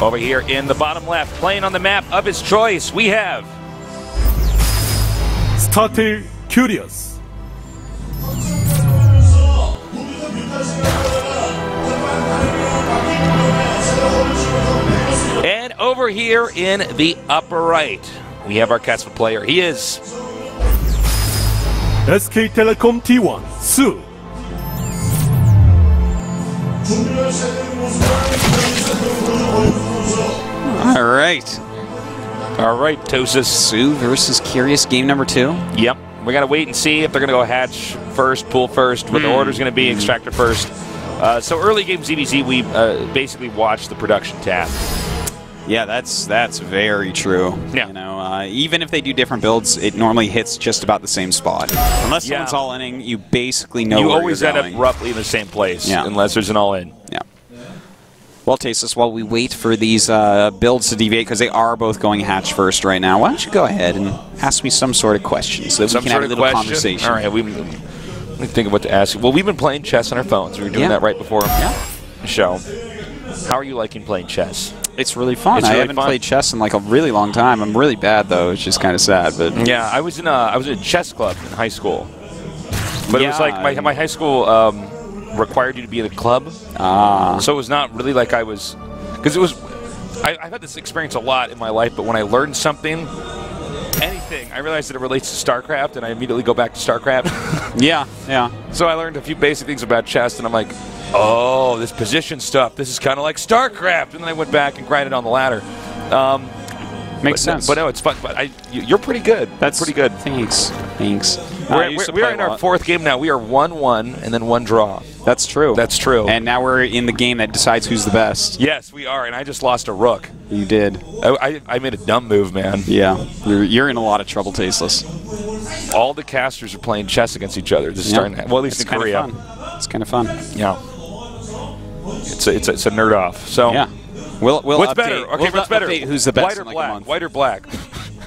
Over here in the bottom left, playing on the map of his choice, we have Starcraft Curious. And over here in the upper right, we have our Casper player. He is SK Telecom T1 Sue. All right. All right, Tosis. Sue versus Curious, game number 2. Yep. We got to wait and see if they're going to go hatch first, pool first, what the order's going to be, extractor first. So early game ZBZ, we basically watch the production tab. Yeah, that's very true. Yeah. You know, even if they do different builds, it normally hits just about the same spot. Unless someone's all-inning, you basically know you where always you're end going. up roughly in the same place, unless there's an all-in. Yeah. Well, Tasteless, while we wait for these builds to deviate, because they are both going hatch first right now, why don't you go ahead and ask me some sort of question so that we can have a little conversation. All right, let me think of what to ask you. Well, we've been playing chess on our phones. We were doing that right before the show. How are you liking playing chess? It's really fun. It's really I haven't played chess in like a really long time. I'm really bad though. It's just kind of sad. But yeah, I was in a chess club in high school, but it was like my high school required you to be in a club. So it was not really like I was, because it was. I've had this experience a lot in my life, but when I learned something, anything, I realized that it relates to StarCraft, and I immediately go back to StarCraft. yeah. So I learned a few basic things about chess, and I'm like, oh, this position stuff, this is kind of like StarCraft. And then I went back and grinded on the ladder. Makes sense. But no, it's fun. But you're pretty good. That's pretty good. Thanks. We're in our 4th game now. We are 1-1 and then 1 draw. That's true. That's true. And now we're in the game that decides who's the best. Yes, we are. And I just lost a rook. You did. I made a dumb move, man. Yeah. You're in a lot of trouble, Tasteless. All the casters are playing chess against each other. This is starting to, well, at least in Korea. It's kind of fun. Yeah. It's a nerd off. So yeah. We'll what's update. better? Okay, what's better? Who's the best? White or in like black? a month. White or black?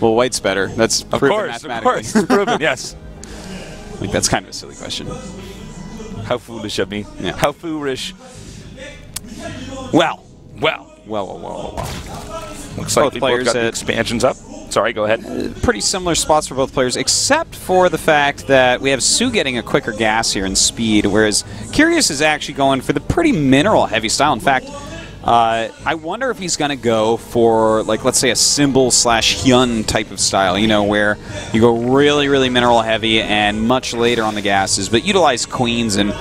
Well, white's better. That's proven mathematically. Of course, it's proven. Yes. I think that's kind of a silly question. How foolish of me. Yeah. How foolish. Well. Looks like we both got the expansions up. Sorry, go ahead. Pretty similar spots for both players, except for the fact that we have Sue getting a quicker gas here in speed, whereas Curious is actually going for the pretty mineral-heavy style. In fact, I wonder if he's going to go for, like, let's say a symbol/hyun type of style, you know, where you go really, really mineral-heavy and much later on the gases, but utilize Queens and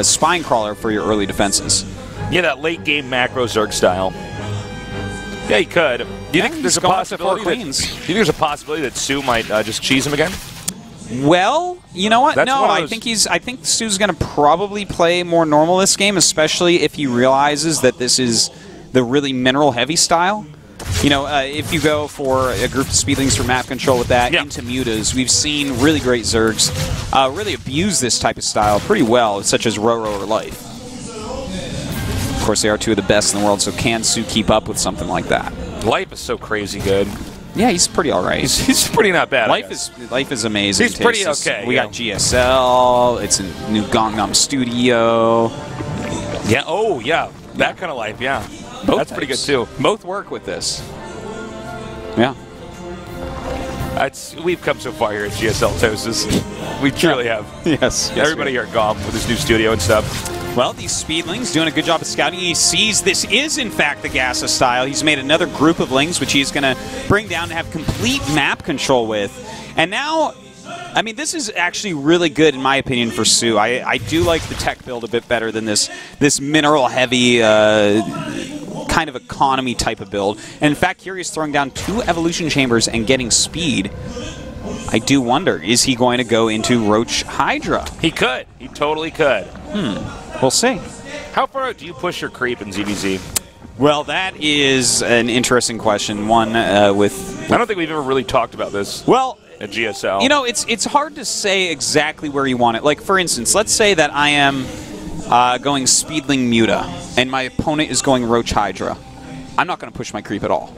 Spine Crawler for your early defenses. Yeah, that late-game macro Zerg style. Yeah, he could. Do you think there's a possibility that Sue might just cheese him again? Well, you know what? No, I think Sue's going to probably play more normal this game, especially if he realizes that this is the really mineral-heavy style. You know, if you go for a group of speedlings for map control with that into mutas, we've seen really great Zergs really abuse this type of style pretty well, such as Roro or Life. Of course, they are 2 of the best in the world, so can Sue keep up with something like that? Life is so crazy good. Yeah, he's pretty all right. He's pretty not bad. Life is amazing. He's pretty okay. We got GSL. It's a new Gangnam Studio. Yeah. Oh, yeah. That kind of life. Yeah. That's pretty good too. Both work with this. Yeah. We've come so far here at GSL Tosis. We truly have. Yes. Everybody here at GOM with his new studio and stuff. Well, these speedlings doing a good job of scouting. He sees this is, in fact, the Gasa style. He's made another group of lings, which he's going to bring down and have complete map control with. And now, I mean, this is actually really good, in my opinion, for Sue. I do like the tech build a bit better than this mineral-heavy kind of economy type of build. And in fact, Curious throwing down 2 evolution chambers and getting speed. I do wonder, is he going to go into Roach Hydra? He could. He totally could. We'll see. How far out do you push your creep in ZBZ? Well, that is an interesting question. One with I don't think we've ever really talked about this. Well, at GSL. You know, it's hard to say exactly where you want it. Like, for instance, let's say that I am going Speedling Muta, and my opponent is going Roach Hydra. I'm not going to push my creep at all.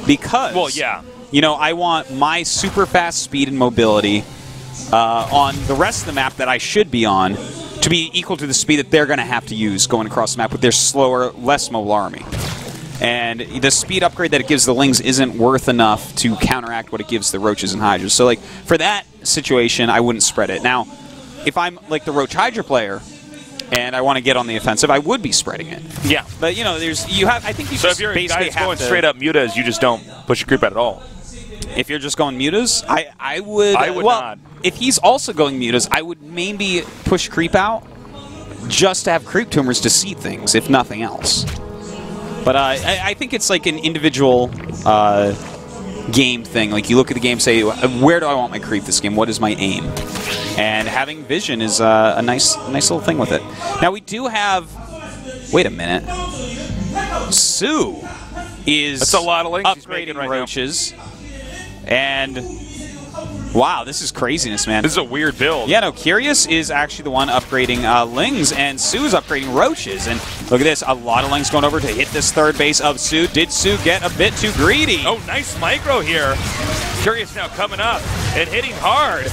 Because, well, yeah. You know, I want my super fast speed and mobility on the rest of the map that I should be on to be equal to the speed that they're going to have to use going across the map with their slower, less mobile army. and the speed upgrade that it gives the Lings isn't worth enough to counteract what it gives the Roaches and Hydras. So, like, for that situation, I wouldn't spread it. Now, if I'm, like, the Roach Hydra player, and I want to get on the offensive, I would be spreading it. Yeah. But, you know, I think you so just if you're basically guys have going to, straight up mutas, you just don't push your creep out at all. If you're just going mutas, I would not. If he's also going mutas, I would maybe push creep out just to have creep tumors to see things, if nothing else. But I think it's like an individual game thing. Like, you look at the game, say, where do I want my creep this game? What is my aim? And having vision is a nice little thing with it. Now, we do have... Wait a minute. Sue is That's a lot of links upgrading right roaches. And, wow, this is craziness, man. This is a weird build. Yeah, no, Curious is actually the one upgrading Lings, and Sue is upgrading Roaches. And look at this, a lot of Lings going over to hit this third base of Sue. Did Sue get a bit too greedy? Oh, nice micro here. Curious now coming up and hitting hard.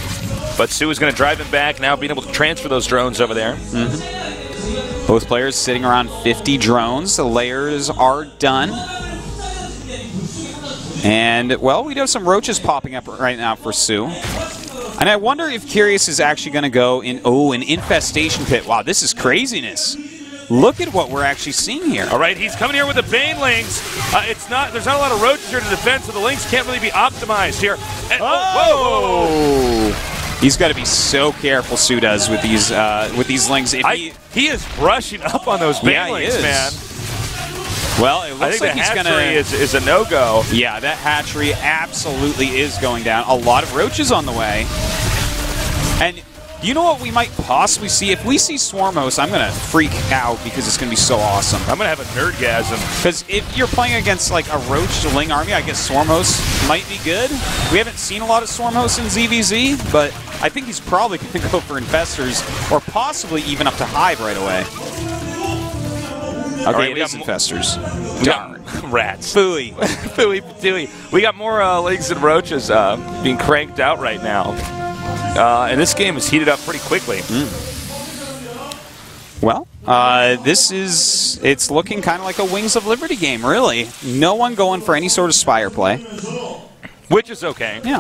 But Sue is going to drive him back, now being able to transfer those drones over there. Mm-hmm. Both players sitting around 50 drones. The layers are done. And, well, we do have some Roaches popping up right now for Sue. And I wonder if Curious is actually going to go in, an Infestation Pit. Wow, this is craziness. Look at what we're actually seeing here. All right, he's coming here with the Banelings. There's not a lot of Roaches here to defend, so the Lings can't really be optimized here. And, whoa! He's got to be so careful, Sue does, with these Lings. He is brushing up on those Banelings, man. Well, it looks like he's going to... hatchery is a no-go. Yeah, that hatchery absolutely is going down. A lot of Roaches on the way. And you know what we might possibly see? If we see Swarm Host, I'm going to freak out because it's going to be so awesome. I'm going to have a nerdgasm. Because if you're playing against like a Roach Ling army, I guess Swarm Host might be good. We haven't seen a lot of Swarm Hosts in ZVZ, but I think he's probably going to go for Infestors or possibly even up to Hive right away. Okay, right, it is Infestors. Darn. Rats. Phooey. Phooey patooey. We got more Lings and Roaches being cranked out right now. And this game is heated up pretty quickly. Well, it's looking kind of like a Wings of Liberty game, really. No one going for any sort of Spire play. Which is okay. Yeah.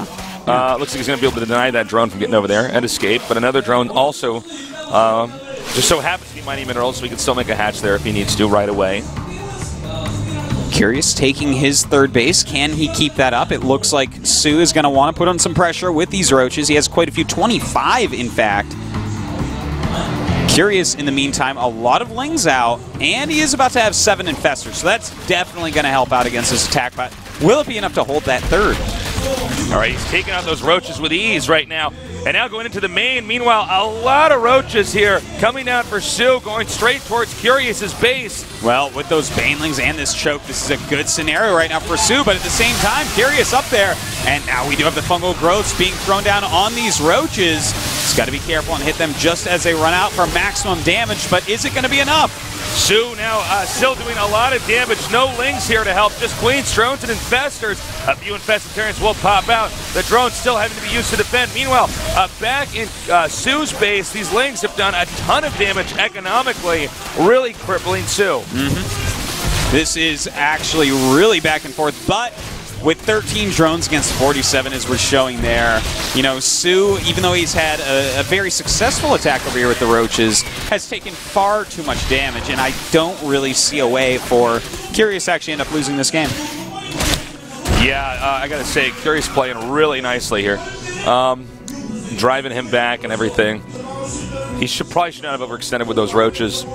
Looks like he's going to be able to deny that drone from getting over there and escape. But another drone also just so happens to be mining minerals, so he can still make a hatch there if he needs to right away. Curious taking his third base. Can he keep that up? It looks like Sue is going to want to put on some pressure with these Roaches. He has quite a few, 25 in fact. Curious, in the meantime, a lot of Lings out, and he is about to have 7 Infestors, so that's definitely going to help out against this attack, but will it be enough to hold that third? All right, he's taking out those Roaches with ease right now. And now going into the main. Meanwhile, a lot of Roaches here coming down for Sue, going straight towards Curious's base. Well, with those Banelings and this choke, this is a good scenario right now for Sue, but at the same time, Curious up there. And now we do have the fungal growths being thrown down on these Roaches. He's got to be careful and hit them just as they run out for maximum damage, but is it going to be enough? Sue now still doing a lot of damage. No Lings here to help. Just Queens, drones, and Infestors. A few Infestitarians will pop out. The drones still having to be used to defend. Meanwhile, back in Sue's base, these Lings have done a ton of damage economically, really crippling Sue. This is actually really back and forth, but with 13 drones against 47, as we're showing there, you know, Sue, even though he's had a very successful attack over here with the Roaches, has taken far too much damage, and I don't really see a way for Curious to actually end up losing this game. Yeah, I got to say, Curious playing really nicely here. Driving him back and everything. He probably should not have overextended with those Roaches.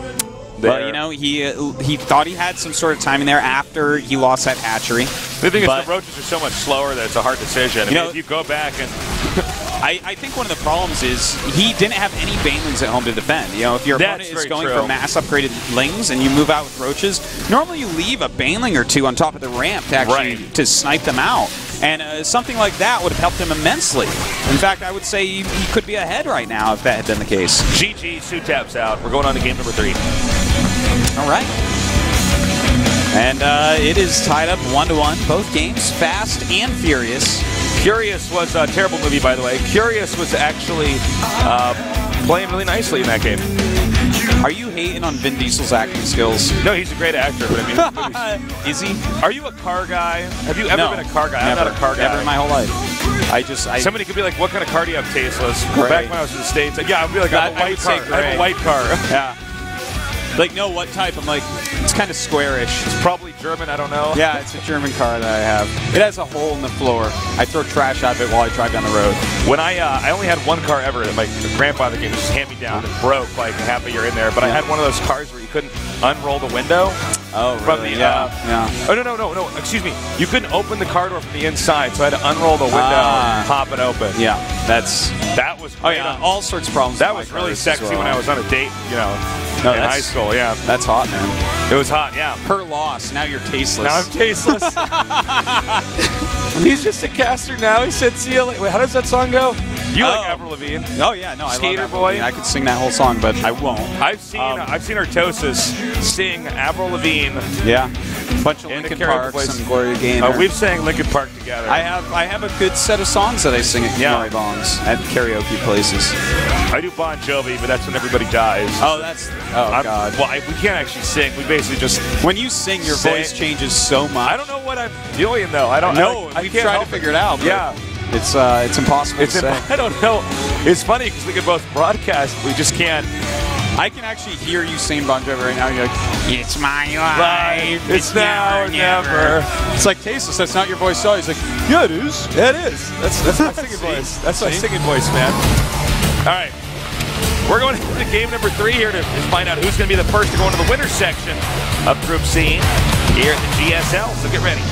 But, you know, he thought he had some sort of time in there after he lost that hatchery. The thing is, the Roaches are so much slower that it's a hard decision. I mean, if you go back and... I think one of the problems is he didn't have any Banelings at home to defend. You know, if your opponent is going for mass upgraded Lings and you move out with Roaches, normally you leave a Baneling or two on top of the ramp to actually to snipe them out. And something like that would have helped him immensely. In fact, I would say he could be ahead right now if that had been the case. GG, Sue taps out. We're going on to game number 3. All right. And it is tied up 1-1. Both games, fast and furious. Curious was a terrible movie, by the way. Curious was actually playing really nicely in that game. Are you hating on Vin Diesel's acting skills? No, he's a great actor, but I mean, is he? Are you a car guy? Have you ever been a car guy? Never, I'm not a car guy. Never in my whole life. Somebody could be like, "What kind of car do you have, tasteless?" Gray. Back when I was in the States, yeah, I'd be like, "I have a white car." I have a white car. Yeah. Like, no, what type? I'm like, it's kind of squarish. It's probably German, I don't know. Yeah, it's a German car that I have. It has a hole in the floor. I throw trash out of it while I drive down the road. When I only had one car ever that my grandfather gave me, just hand me down. It broke like half a year in there, but I had one of those cars where you couldn't unroll the window. Oh, from really? the yeah. Oh no! Excuse me. You couldn't open the car door from the inside, so I had to unroll the window, and pop it open. Yeah, that was. Oh yeah, all sorts of problems. That was really sexy when I was on a date, you know, in high school. Yeah, that's hot, man. It was hot. Yeah. Per loss. Now you're tasteless. Now I'm tasteless. He's just a caster now. He said, "See you later." Wait, how does that song go? You like Avril Lavigne? Oh yeah, no, I Skater love Boy. I could sing that whole song, but I won't. I've seen Artosis sing Avril Lavigne. Yeah, a bunch of Linkin Parks and Gloria Gaynor. We've sang Linkin Park together. I have a good set of songs that I sing at Glory Bongs at karaoke places. I do Bon Jovi, but that's when everybody dies. Oh, God. Well, we can't actually sing. We basically just when you sing, your voice changes so much. I don't know what I'm doing though. I don't know. We try to figure it out. Yeah. It's impossible to say. I don't know. It's funny because we can both broadcast. We just can't. I can actually hear you sing Bon Jovi right now. You're like, it's my life. It's now or never. It's like tasteless. That's not your voice. So he's like, yeah, it is. Yeah, it is. That's my singing voice. That's my singing voice, man. All right. We're going into game number 3 here to find out who's going to be the first to go into the winner's section of Group C here at the GSL. So get ready.